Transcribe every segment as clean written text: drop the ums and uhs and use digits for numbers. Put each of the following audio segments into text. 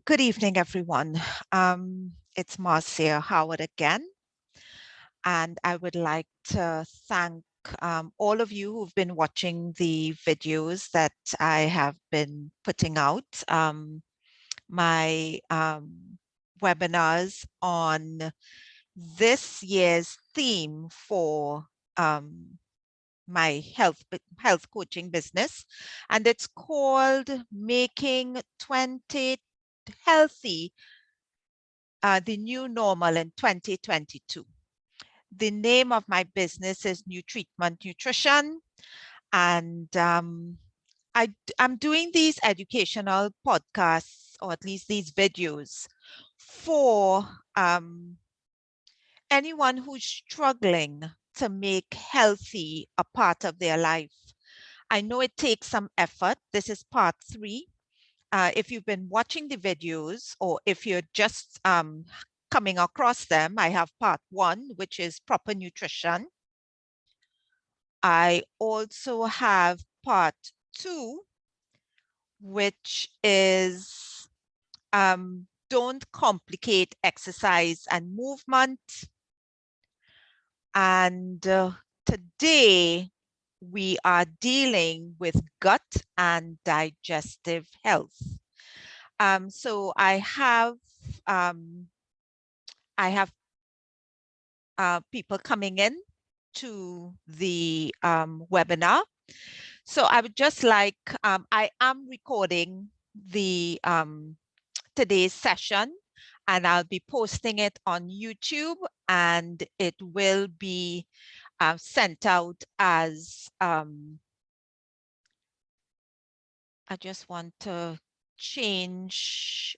Good evening, everyone. It's Marcia Howard again, and I would like to thank all of you who've been watching the videos that I have been putting out. My webinars on this year's theme for my health coaching business, and it's called Making 20 Healthy the New Normal in 2022. The name of my business is New Treatment Nutrition, and I'm doing these educational podcasts, or at least these videos, for anyone who's struggling to make healthy a part of their life. I know it takes some effort. This is part 3. If you've been watching the videos, or if you're just coming across them, I have part 1, which is proper nutrition. I also have part 2, which is don't complicate exercise and movement. And today we are dealing with gut and digestive health. So I have people coming in to the webinar. So I would just like, I am recording the today's session, and I'll be posting it on YouTube, and it will be sent out as, I just want to change,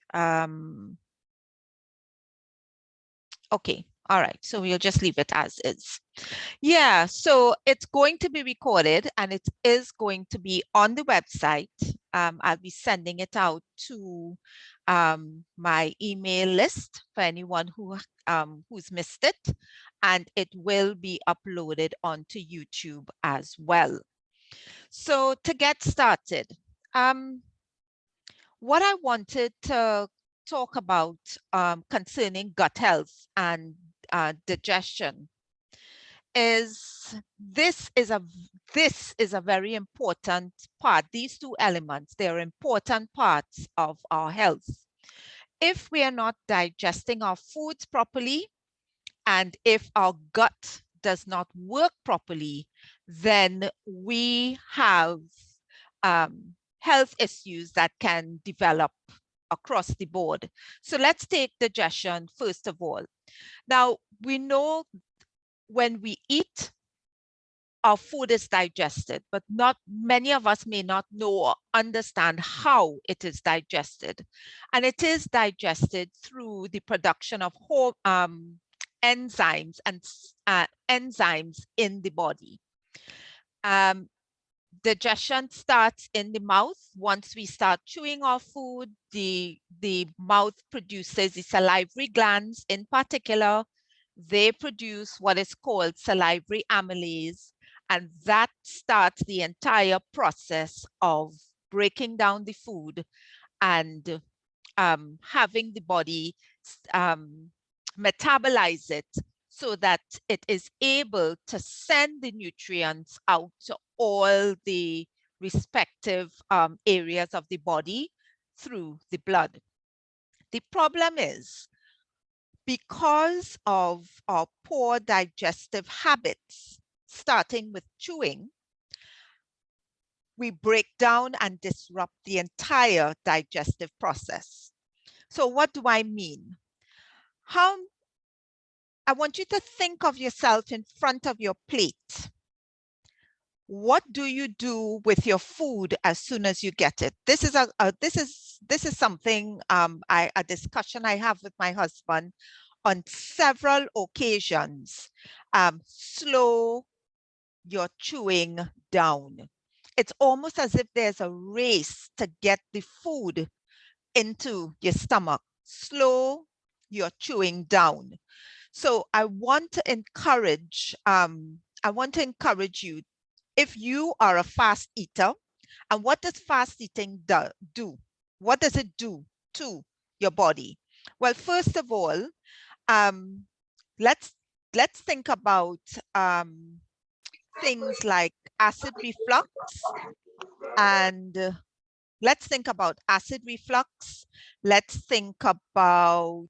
okay. All right, so we'll just leave it as is. Yeah, so it's going to be recorded, and it is going to be on the website. I'll be sending it out to my email list for anyone who's missed it, and it will be uploaded onto YouTube as well. So to get started, what I wanted to talk about concerning gut health and digestion is this is a very important part. These two elements, they're important parts of our health. If we are not digesting our foods properly, and if our gut does not work properly, then we have health issues that can develop across the board. So let's take digestion first of all. Now, we know when we eat, our food is digested, but not many of us may not know or understand how it is digested. And it is digested through the production of whole enzymes and enzymes in the body. Digestion starts in the mouth. Once we start chewing our food, the mouth produces the salivary glands in particular. They produce what is called salivary amylase, and that starts the entire process of breaking down the food and having the body metabolize it so that it is able to send the nutrients out to all the respective areas of the body through the blood. The problem is, because of our poor digestive habits, starting with chewing, we break down and disrupt the entire digestive process. So what do I mean? I want you to think of yourself in front of your plate. What do you do with your food as soon as you get it? This is something a discussion I have with my husband on several occasions. Slow your chewing down. It's almost as if there's a race to get the food into your stomach. Slow your chewing down. So I want to encourage you, if you are a fast eater, and what does fast eating do? What does it do? to your body? Well, first of all, um, let's think about things like acid reflux, and let's think about acid reflux. Let's think about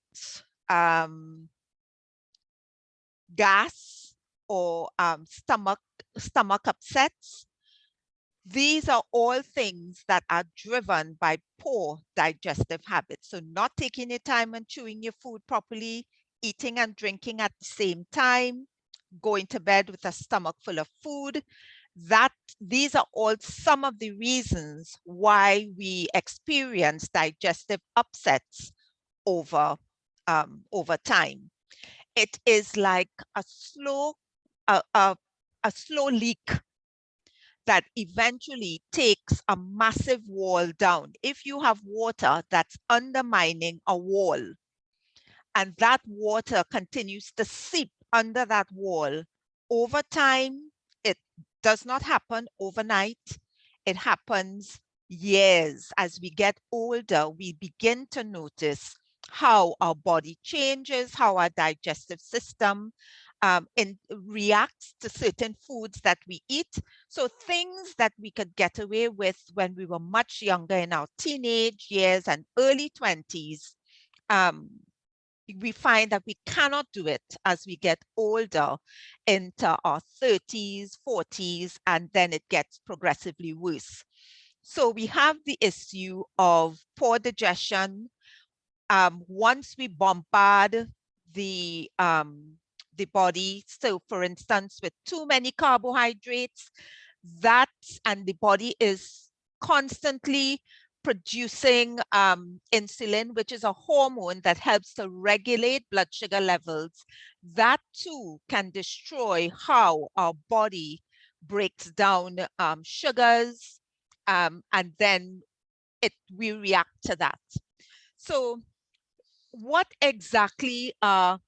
gas or stomach upsets. These are all things that are driven by poor digestive habits. So not taking your time and chewing your food properly, eating and drinking at the same time, going to bed with a stomach full of food. These are all some of the reasons why we experience digestive upsets over time. It is like a slow leak that eventually takes a massive wall down. If you have water that's undermining a wall, and that water continues to seep under that wall over time, it does not happen overnight. It happens years. As we get older, we begin to notice how our body changes, how our digestive system reacts to certain foods that we eat. So things that we could get away with when we were much younger, in our teenage years and early 20s, we find that we cannot do it as we get older into our 30s, 40s, and then it gets progressively worse. So we have the issue of poor digestion. Once we bombard the body, so for instance, with too many carbohydrates, and the body is constantly producing insulin, which is a hormone that helps to regulate blood sugar levels. That too can destroy how our body breaks down sugars, and then we react to that. So what exactly are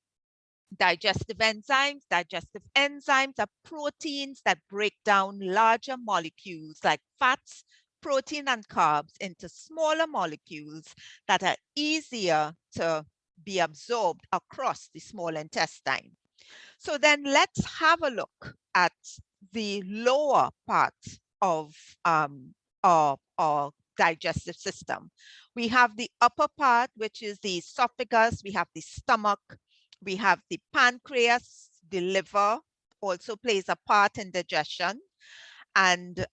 digestive enzymes? Digestive enzymes are proteins that break down larger molecules like fats, protein, and carbs into smaller molecules that are easier to be absorbed across the small intestine. So then let's have a look at the lower part of our digestive system. We have the upper part, which is the esophagus. We have the stomach. We have the pancreas. The liver also plays a part in digestion. And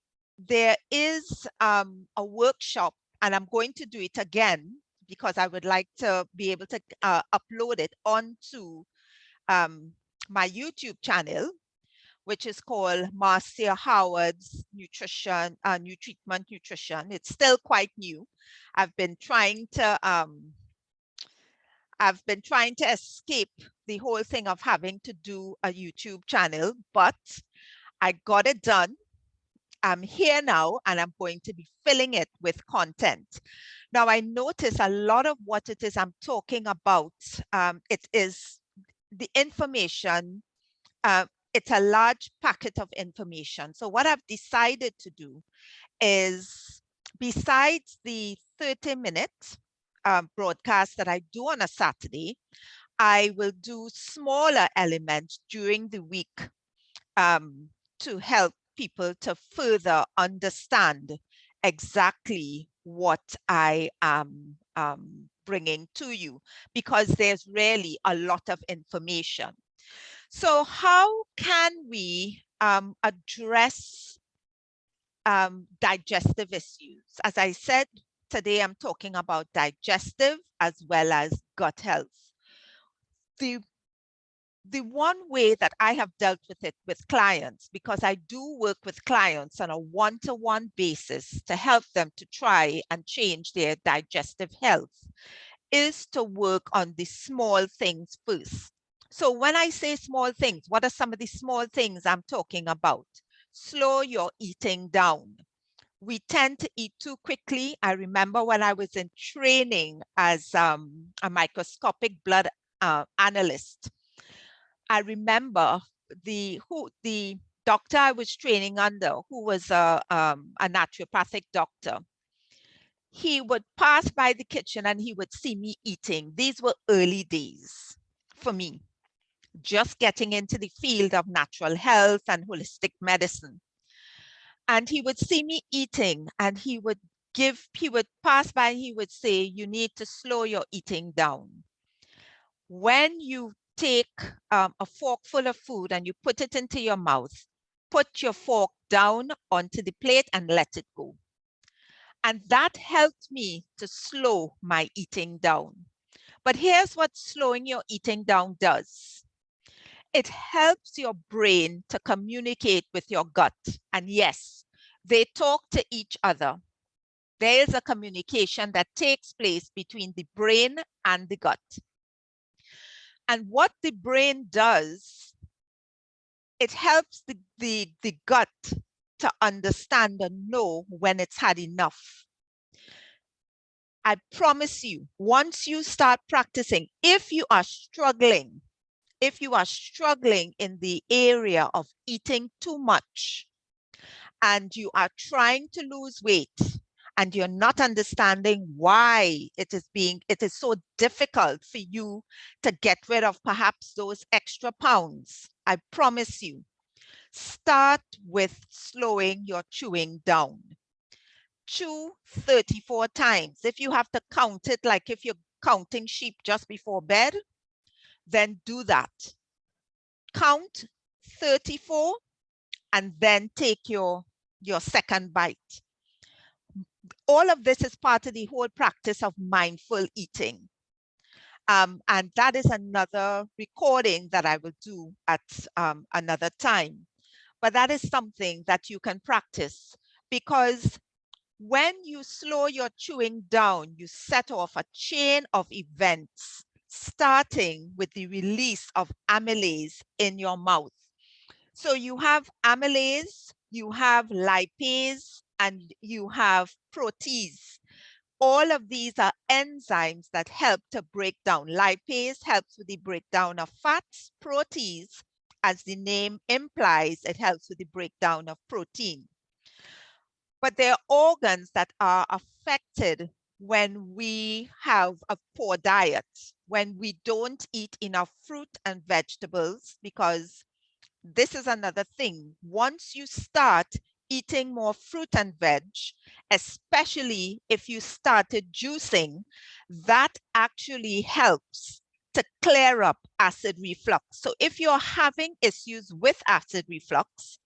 there is a workshop, and I'm going to do it again because I would like to be able to upload it onto my YouTube channel, which is called Marcia Howard's Nutrition, New Treatment Nutrition. It's still quite new. I've been trying to escape the whole thing of having to do a YouTube channel, but I got it done. I'm here now, and I'm going to be filling it with content. Now, I notice a lot of what it is I'm talking about, it is the information. It's a large packet of information. So what I've decided to do is, besides the 30-minute broadcast that I do on a Saturday, I will do smaller elements during the week to help people to further understand exactly what I am bringing to you, because there's really a lot of information. So how can we address digestive issues? As I said, today I'm talking about digestive as well as gut health. The one way that I have dealt with it with clients, because I do work with clients on a one-to-one basis to help them to try and change their digestive health, is to work on the small things first. So when I say small things, what are some of the small things I'm talking about? Slow your eating down. We tend to eat too quickly. I remember when I was in training as a microscopic blood analyst, I remember the doctor I was training under, who was a naturopathic doctor. he would pass by the kitchen and he would see me eating. These were early days for me, just getting into the field of natural health and holistic medicine. And he would see me eating and he would pass by and he would say, you need to slow your eating down. When you take a fork full of food and you put it into your mouth, put your fork down onto the plate and let it go. And that helped me to slow my eating down. But here's what slowing your eating down does. It helps your brain to communicate with your gut. And yes, they talk to each other. There is a communication that takes place between the brain and the gut. And what the brain does, it helps the gut to understand and know when it's had enough. I promise you, once you start practicing, if you are struggling in the area of eating too much and you are trying to lose weight and you're not understanding why it is so difficult for you to get rid of perhaps those extra pounds, I promise you, start with slowing your chewing down. Chew 34 times. If you have to count it like if you're counting sheep just before bed, then do that. Count 34 and then take your second bite. All of this is part of the whole practice of mindful eating. And that is another recording that I will do at another time. But that is something that you can practice, because when you slow your chewing down, you set off a chain of events, starting with the release of amylase in your mouth. So you have amylase, you have lipase, and you have protease. All of these are enzymes that help to break down. Lipase helps with the breakdown of fats. Protease, as the name implies, it helps with the breakdown of protein. But there are organs that are affected when we have a poor diet, when we don't eat enough fruit and vegetables, because this is another thing. Once you start eating more fruit and veg, especially if you started juicing, that actually helps to clear up acid reflux. So if you're having issues with acid reflux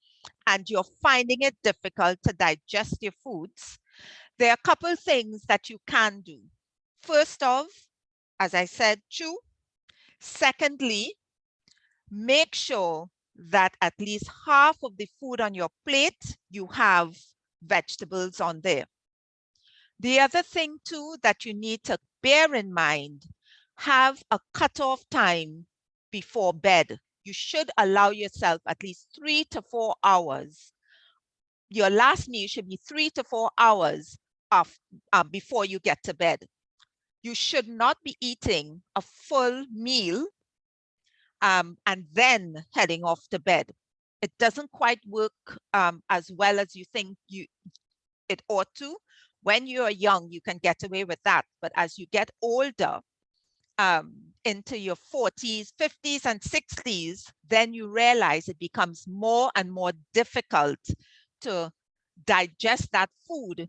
and you're finding it difficult to digest your foods, there are a couple of things that you can do. First off, as I said, chew. Secondly, make sure that at least half of the food on your plate, you have vegetables on there. The other thing too that you need to bear in mind, have a cutoff time before bed. You should allow yourself at least 3 to 4 hours. Your last meal should be 3 to 4 hours before you get to bed. You should not be eating a full meal and then heading off to bed. It doesn't quite work as well as you think it ought to. When you're young, you can get away with that. But as you get older, into your 40s, 50s, and 60s, then you realize it becomes more and more difficult to digest that food,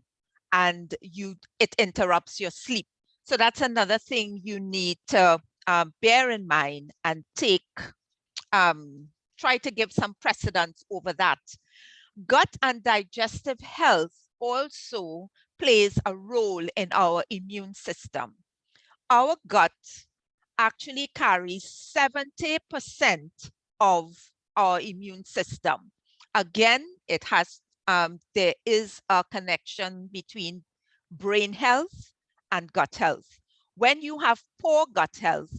and it interrupts your sleep. So that's another thing you need to bear in mind and try to give some precedence over that. Gut and digestive health also plays a role in our immune system. Our gut actually carries 70% of our immune system. Again, there is a connection between brain health and gut health. When you have poor gut health,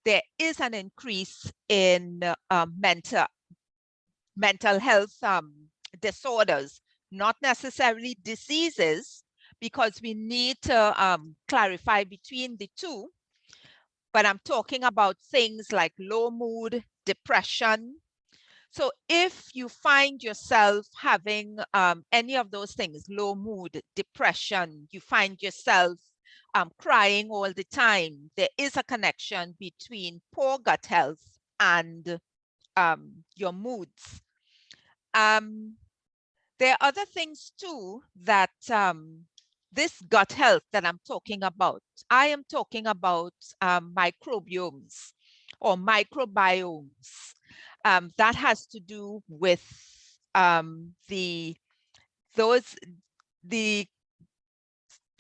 there is an increase in mental health disorders, not necessarily diseases, because we need to clarify between the two. But I'm talking about things like low mood, depression. So if you find yourself having any of those things, low mood, depression, you find yourself crying all the time, there is a connection between poor gut health and your moods. There are other things too that this gut health that I'm talking about, I am talking about microbiomes or microbiomes. That has to do with the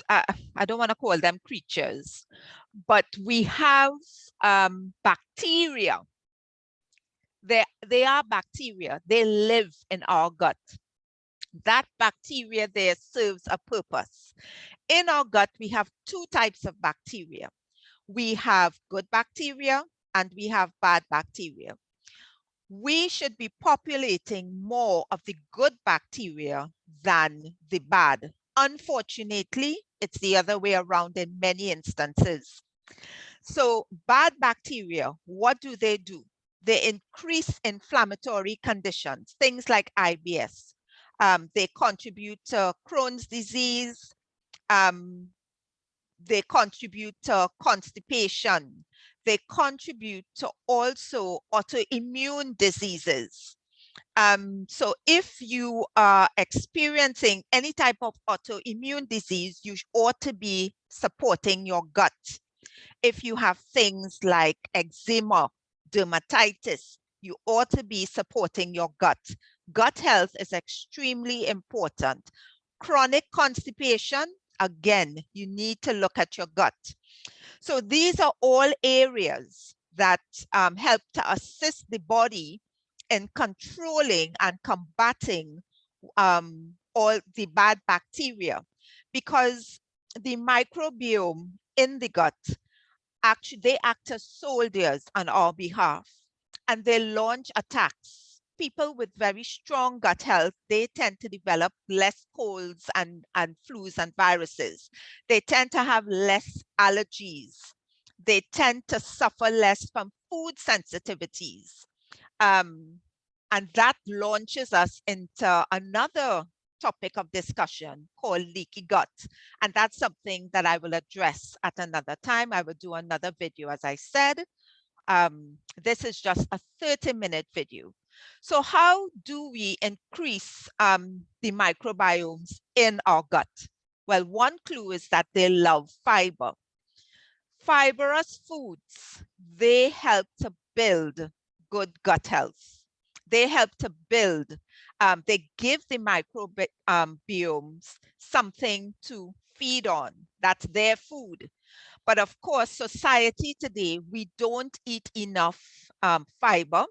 I don't want to call them creatures, but we have bacteria. They are bacteria. They live in our gut. That bacteria there serves a purpose. In our gut, we have two types of bacteria. We have good bacteria and we have bad bacteria. We should be populating more of the good bacteria than the bad. Unfortunately, it's the other way around in many instances. So bad bacteria, what do? They increase inflammatory conditions, things like IBS. They contribute to Crohn's disease. They contribute to constipation. They contribute to also autoimmune diseases. So if you are experiencing any type of autoimmune disease, you ought to be supporting your gut. If you have things like eczema, dermatitis, you ought to be supporting your gut. Gut health is extremely important. Chronic constipation, again, you need to look at your gut. So these are all areas that help to assist the body in controlling and combating all the bad bacteria, because the microbiome in the gut, actually, they act as soldiers on our behalf and they launch attacks. People with very strong gut health, they tend to develop less colds and flus and viruses. They tend to have less allergies. They tend to suffer less from food sensitivities. And that launches us into another topic of discussion called leaky gut. And that's something that I will address at another time. I will do another video, as I said. This is just a 30-minute video. So how do we increase the microbiomes in our gut? Well, one clue is that they love fiber. Fibrous foods, they help to build good gut health. They help to build, they give the microbiomes something to feed on. That's their food. But of course, society today, we don't eat enough fiber.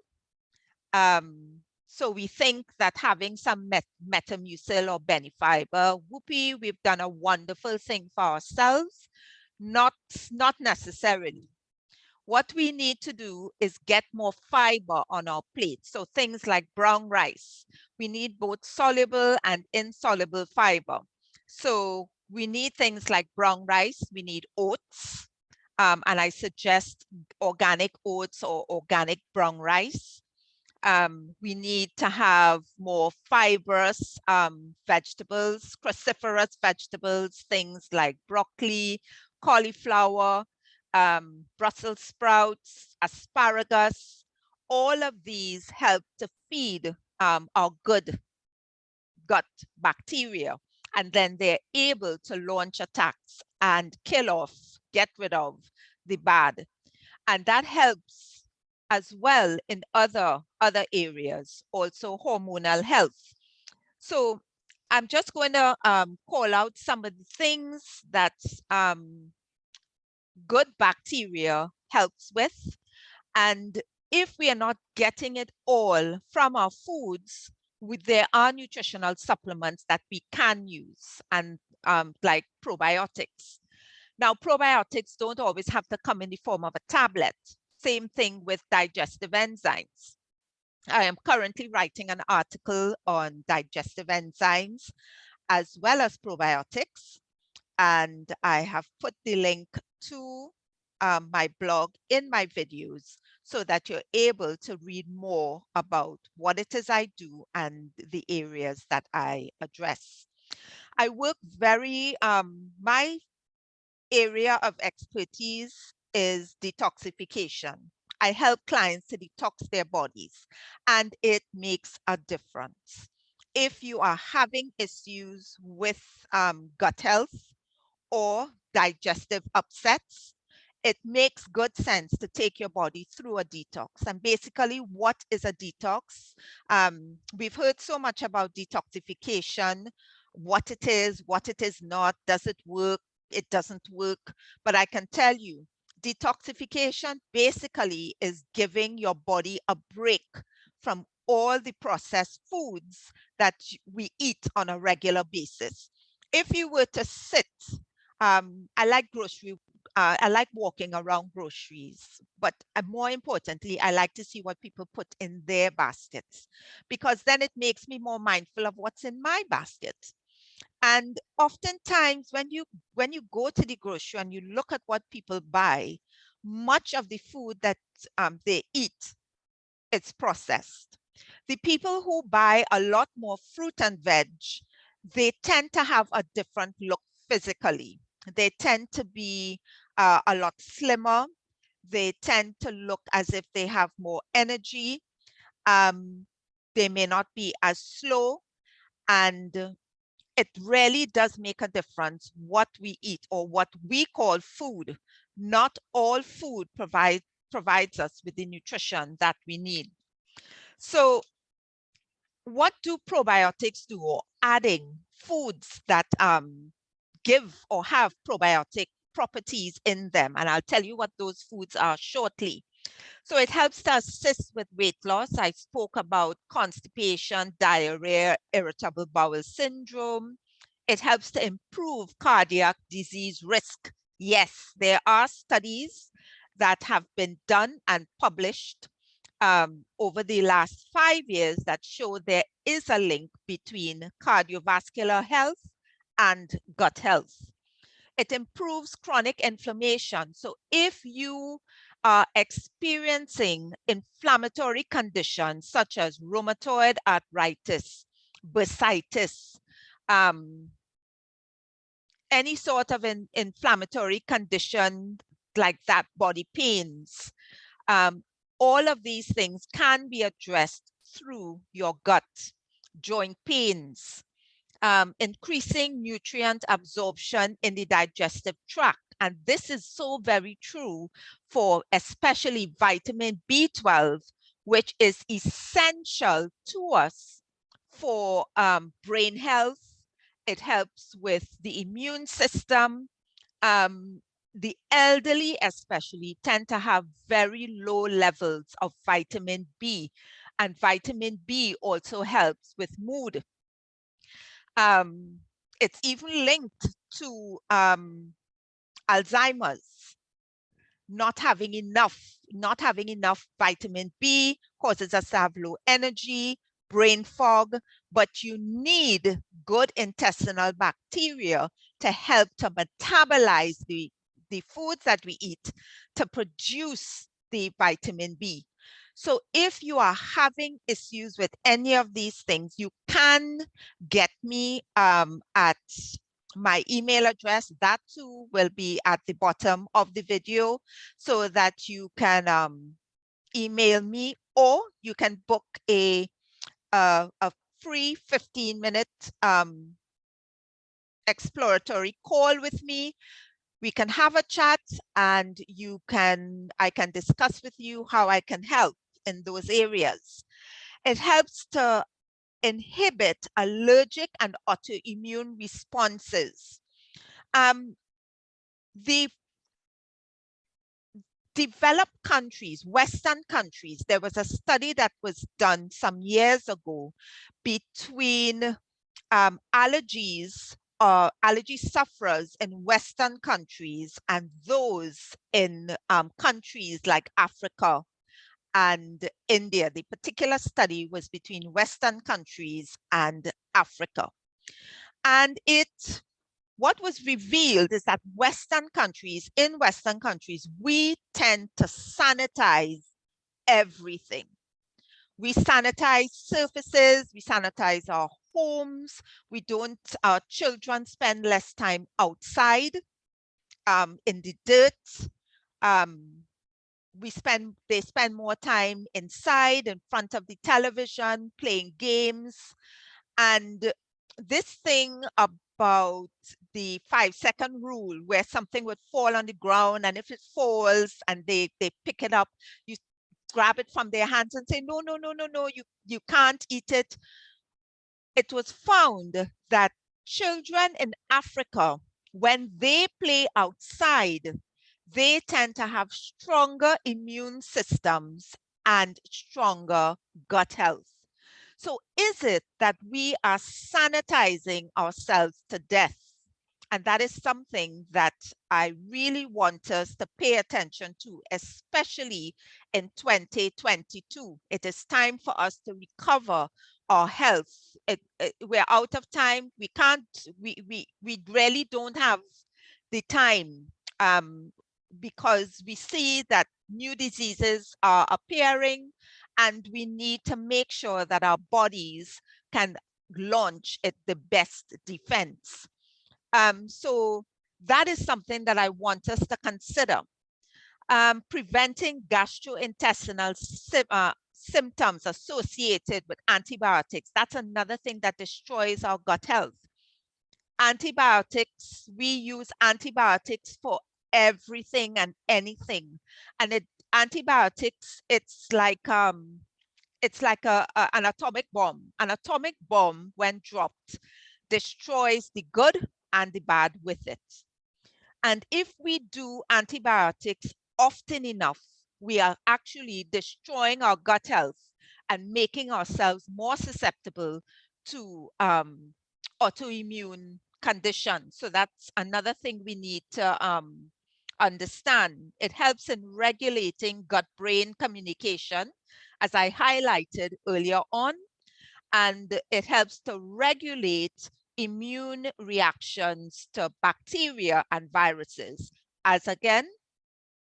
So we think that having some metamucil or benifiber, whoopee, we've done a wonderful thing for ourselves. Not necessarily. What we need to do is get more fiber on our plate. So things like brown rice, we need both soluble and insoluble fiber. So we need things like brown rice, we need oats, and I suggest organic oats or organic brown rice. We need to have more fibrous vegetables, cruciferous vegetables, things like broccoli, cauliflower, Brussels sprouts, asparagus. All of these help to feed our good gut bacteria. And then they're able to launch attacks and kill off, get rid of the bad. And that helps as well in other areas, also hormonal health. So I'm just going to call out some of the things that good bacteria helps with. And if we are not getting it all from our foods, there are nutritional supplements that we can use, and like probiotics. Now, probiotics don't always have to come in the form of a tablet. Same thing with digestive enzymes. I am currently writing an article on digestive enzymes as well as probiotics. And I have put the link to my blog in my videos. so that you're able to read more about what it is I do and the areas that I address. I work my area of expertise is detoxification. I help clients to detox their bodies, and it makes a difference. If you are having issues with gut health or digestive upsets, it makes good sense to take your body through a detox. And basically, what is a detox? We've heard so much about detoxification, what it is not, does it work, it doesn't work. But I can tell you, detoxification basically is giving your body a break from all the processed foods that we eat on a regular basis. If you were to sit, I like walking around groceries, but more importantly, I like to see what people put in their baskets, because then it makes me more mindful of what's in my basket. And oftentimes when you go to the grocery and you look at what people buy, much of the food that they eat, it's processed. The people who buy a lot more fruit and veg, they tend to have a different look physically. They tend to be a lot slimmer. They tend to look as if they have more energy. They may not be as slow, and it really does make a difference what we eat, or what we call food. Not all food provides us with the nutrition that we need. So what do probiotics do, or adding foods that give or have probiotic properties in them? And I'll tell you what those foods are shortly. So it helps to assist with weight loss. I spoke about constipation, diarrhea, irritable bowel syndrome. It helps to improve cardiac disease risk. Yes, there are studies that have been done and published over the last 5 years that show there is a link between cardiovascular health and gut health. It improves chronic inflammation. So if you are experiencing inflammatory conditions such as rheumatoid arthritis, bursitis, any sort of inflammatory condition like that, body pains, all of these things can be addressed through your gut. Joint pains, increasing nutrient absorption in the digestive tract. And this is so very true for especially vitamin B12, which is essential to us for brain health. It helps with the immune system. The elderly especially tend to have very low levels of vitamin B, and vitamin B also helps with mood. It's even linked to Alzheimer's. Not having enough vitamin B causes us to have low energy, brain fog, but you need good intestinal bacteria to help to metabolize the foods that we eat to produce the vitamin B. So if you are having issues with any of these things, you can get me at my email address. That too will be at the bottom of the video, so that you can email me, or you can book a free 15-minute exploratory call with me. We can have a chat, and I can discuss with you how I can help in those areas. It helps to inhibit allergic and autoimmune responses. The developed countries, Western countries, there was a study that was done some years ago between allergy sufferers in Western countries and those in countries like Africa and India. The particular study was between Western countries and Africa. And what was revealed is that in Western countries, we tend to sanitize everything. We sanitize surfaces, we sanitize our homes, our children spend less time outside in the dirt. They spend more time inside in front of the television, playing games. And this thing about the 5-second rule, where something would fall on the ground, and if it falls and they pick it up, you grab it from their hands and say, no, no, no, no, no, you can't eat it. It was found that children in Africa, when they play outside, they tend to have stronger immune systems and stronger gut health. So is it that we are sanitizing ourselves to death? And that is something that I really want us to pay attention to, especially in 2022. It is time for us to recover our health. We're out of time. We really don't have the time because we see that new diseases are appearing, and we need to make sure that our bodies can launch at the best defense. So that is something that I want us to consider. Preventing gastrointestinal symptoms associated with antibiotics. That's another thing that destroys our gut health. Antibiotics, we use antibiotics for everything and anything. And antibiotics, it's like an atomic bomb. An atomic bomb, when dropped, destroys the good and the bad with it. And if we do antibiotics often enough, we are actually destroying our gut health and making ourselves more susceptible to autoimmune conditions. So that's another thing we need to understand. It helps in regulating gut-brain communication, as I highlighted earlier on, and it helps to regulate immune reactions to bacteria and viruses. As again,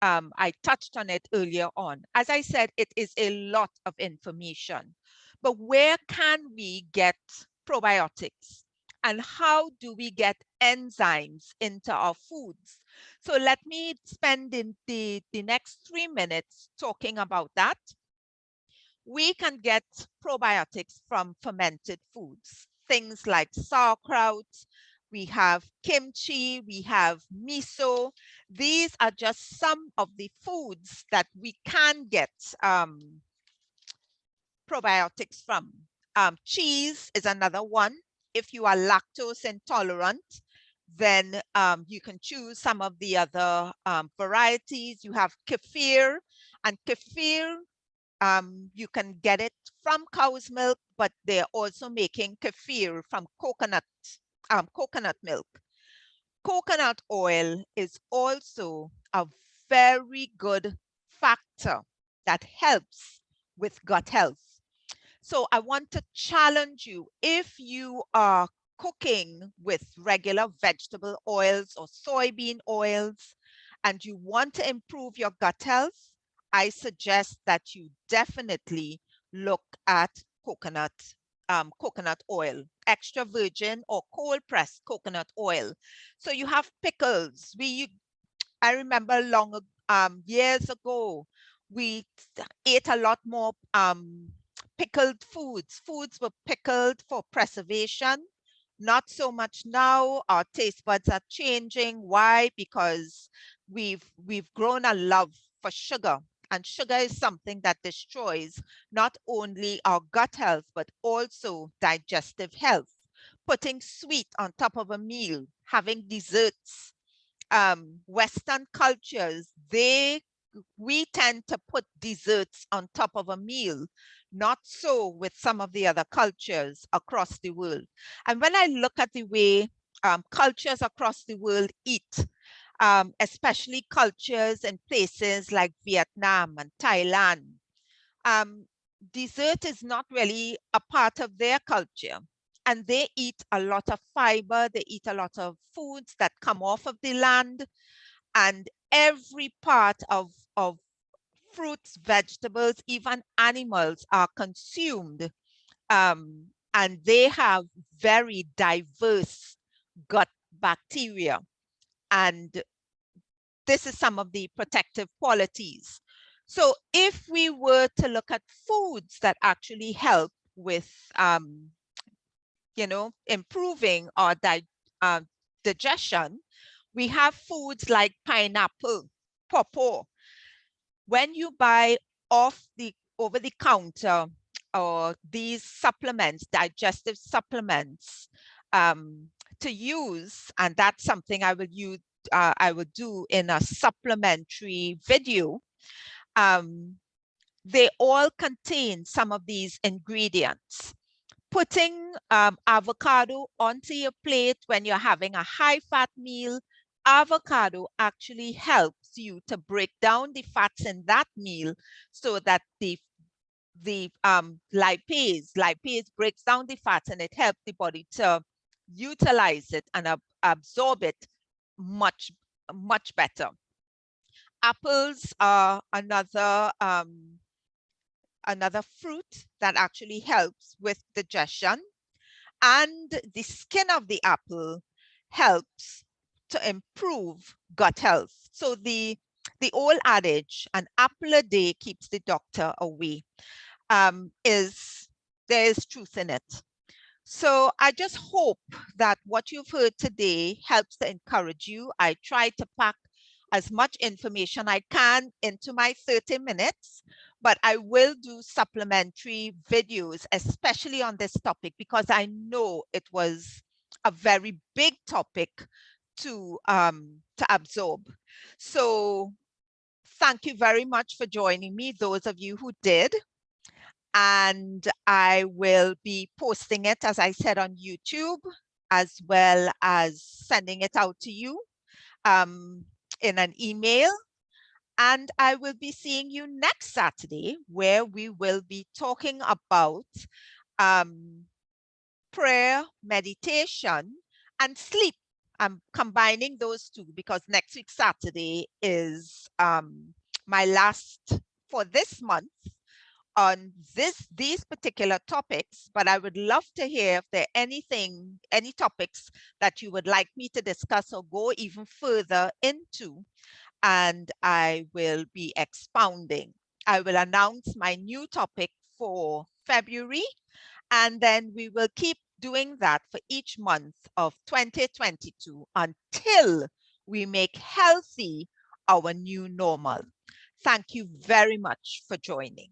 I touched on it earlier on. As I said, it is a lot of information, but where can we get probiotics? And how do we get enzymes into our foods? So let me spend the next 3 minutes talking about that. We can get probiotics from fermented foods, things like sauerkraut, we have kimchi, we have miso. These are just some of the foods that we can get probiotics from. Cheese is another one. If you are lactose intolerant, then you can choose some of the other varieties. You have kefir, and kefir, you can get it from cow's milk, but they're also making kefir from coconut milk. Coconut oil is also a very good factor that helps with gut health. So I want to challenge you, if you are cooking with regular vegetable oils or soybean oils and you want to improve your gut health, I suggest that you definitely look at coconut oil, extra virgin or cold pressed coconut oil. So you have pickles. I remember years ago, we ate a lot more pickled foods. Foods were pickled for preservation. Not so much now. Our taste buds are changing. Why? Because we've grown a love for sugar. And sugar is something that destroys not only our gut health, but also digestive health. Putting sweet on top of a meal, having desserts. Western cultures, we tend to put desserts on top of a meal. Not so with some of the other cultures across the world. And when I look at the way cultures across the world eat, especially cultures in places like Vietnam and Thailand, dessert is not really a part of their culture. And they eat a lot of fiber, they eat a lot of foods that come off of the land, and every part of fruits, vegetables, even animals are consumed, and they have very diverse gut bacteria. And this is some of the protective qualities. So if we were to look at foods that actually help with, improving our digestion, we have foods like pineapple, pawpaw. When you buy over the counter or these supplements, digestive supplements, to use, and that's something I will do in a supplementary video. They all contain some of these ingredients. Putting avocado onto your plate when you're having a high-fat meal, avocado actually helps you to break down the fats in that meal so that the lipase breaks down the fats, and it helps the body to utilize it and absorb it much better. Apples are another fruit that actually helps with digestion, and the skin of the apple helps to improve gut health. So the old adage, an apple a day keeps the doctor away, there is truth in it. So I just hope that what you've heard today helps to encourage you. I try to pack as much information I can into my 30 minutes, but I will do supplementary videos, especially on this topic, because I know it was a very big topic to absorb. So thank you very much for joining me, those of you who did. And I will be posting it, as I said, on YouTube, as well as sending it out to you in an email. And I will be seeing you next Saturday, where we will be talking about prayer, meditation, and sleep. I'm combining those two because next week, Saturday, is my last for this month on these particular topics, but I would love to hear if there are any topics that you would like me to discuss or go even further into, and I will be expounding. I will announce my new topic for February, and then we will keep doing that for each month of 2022 until we make healthy our new normal. Thank you very much for joining.